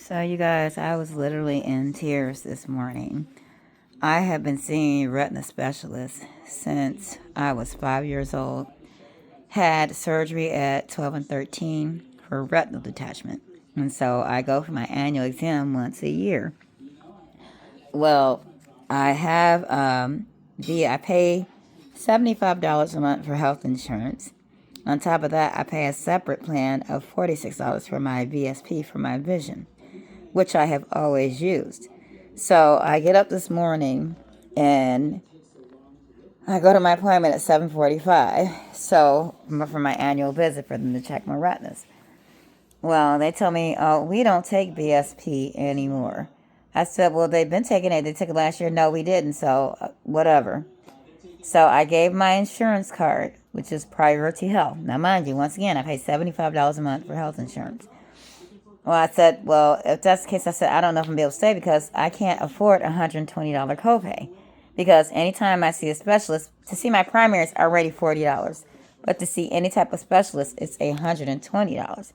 So, you guys, I was literally in tears this morning. I have been seeing retina specialists since I was 5 years old. Had surgery at 12 and 13 for retinal detachment. And so I go for my annual exam once a year. Well, I have, I pay $75 a month for health insurance. On top of that, I pay a separate plan of $46 for my VSP for my vision, which I have always used. So I get up this morning and I go to my appointment at 7:45. So for my annual visit for them to check my retinas. Well, they tell me, oh, we don't take BSP anymore. I said, well, they've been taking it. They took it last year. No, we didn't. So whatever. So I gave my insurance card, which is Priority Health. Now, mind you, once again, I pay $75 a month for health insurance. Well, I said, well, if that's the case, I said, I don't know if I'm going to be able to stay because I can't afford a $120 copay. Because anytime I see a specialist, to see my primary is already $40. But to see any type of specialist, it's $120.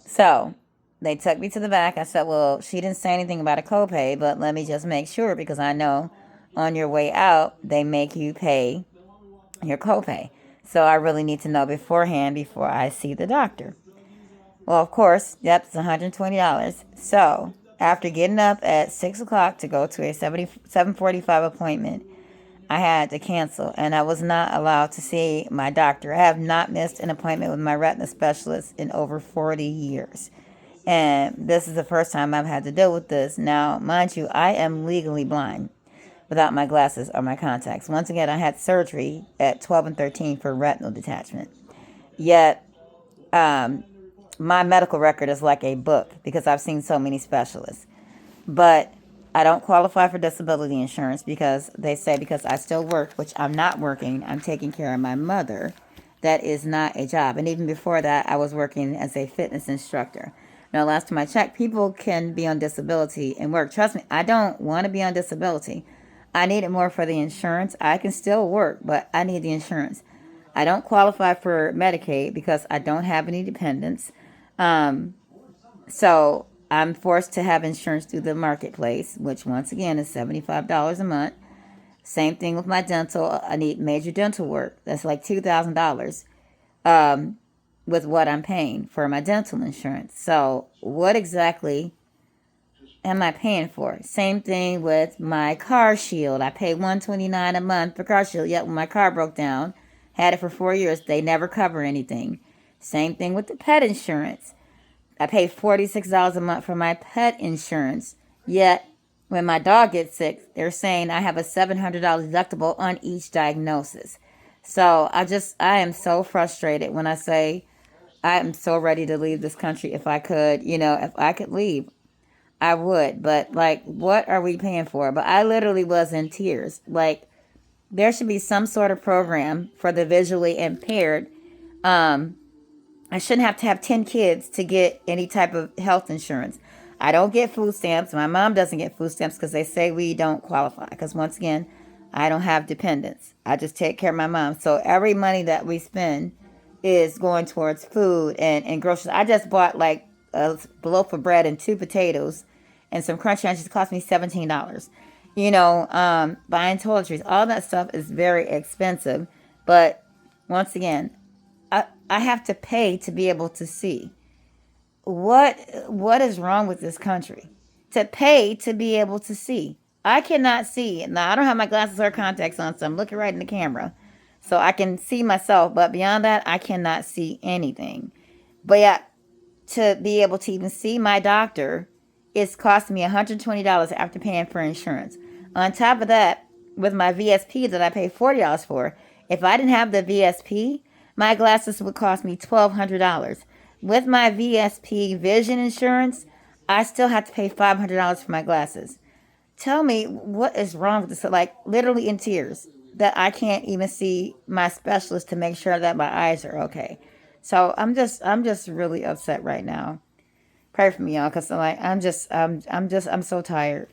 So they took me to the back. I said, well, she didn't say anything about a copay, but let me just make sure because I know on your way out, they make you pay your copay. So I really need to know beforehand before I see the doctor. Well, of course, yep, it's $120. So after getting up at 6 o'clock to go to a 7:45 appointment, I had to cancel, and I was not allowed to see my doctor. I have not missed an appointment with my retina specialist in over 40 years. And this is the first time I've had to deal with this. Now, mind you, I am legally blind without my glasses or my contacts. Once again, I had surgery at 12 and 13 for retinal detachment. Yet, my medical record is like a book because I've seen so many specialists. But I don't qualify for disability insurance because they say because I still work, which I'm not working, I'm taking care of my mother. That is not a job. And even before that, I was working as a fitness instructor. Now, last time I checked, people can be on disability and work. Trust me, I don't want to be on disability. I need it more for the insurance. I can still work, but I need the insurance. I don't qualify for Medicaid because I don't have any dependents. So I'm forced to have insurance through the marketplace, which once again is $75 a month. Same thing with my dental. I need major dental work. That's like $2,000 with what I'm paying for my dental insurance. So what exactly am I paying for? Same thing with my car shield. I pay $129 a month for car shield. Yet when my car broke down, had it for 4 years, they never cover anything. Same thing with the pet insurance. I pay $46 a month for my pet insurance. Yet when my dog gets sick, they're saying I have a $700 deductible on each diagnosis. So I am so frustrated when I say I am so ready to leave this country if I could, if I could leave. I would, but like, what are we paying for? But I literally was in tears. Like, there should be some sort of program for the visually impaired. I shouldn't have to have 10 kids to get any type of health insurance. I don't get food stamps. My mom doesn't get food stamps because they say we don't qualify. Because once again, I don't have dependents. I just take care of my mom. So every money that we spend is going towards food and groceries. I just bought like a loaf of bread and 2 potatoes and some crunchy onions. Cost me $17. Buying toiletries, all that stuff is very expensive. But once again, I have to pay to be able to see. What is wrong with this country? To pay to be able to see. I cannot see. Now, I don't have my glasses or contacts on, so I'm looking right in the camera. So I can see myself, but beyond that, I cannot see anything. But yeah, to be able to even see my doctor, it's costing me $120 after paying for insurance. On top of that, with my VSP that I pay $40 for, if I didn't have the VSP, my glasses would cost me $1,200. With my VSP vision insurance, I still have to pay $500 for my glasses. Tell me what is wrong with this? Like, literally in tears that I can't even see my specialist to make sure that my eyes are okay. So I'm just really upset right now. Pray for me, y'all, because I'm so tired.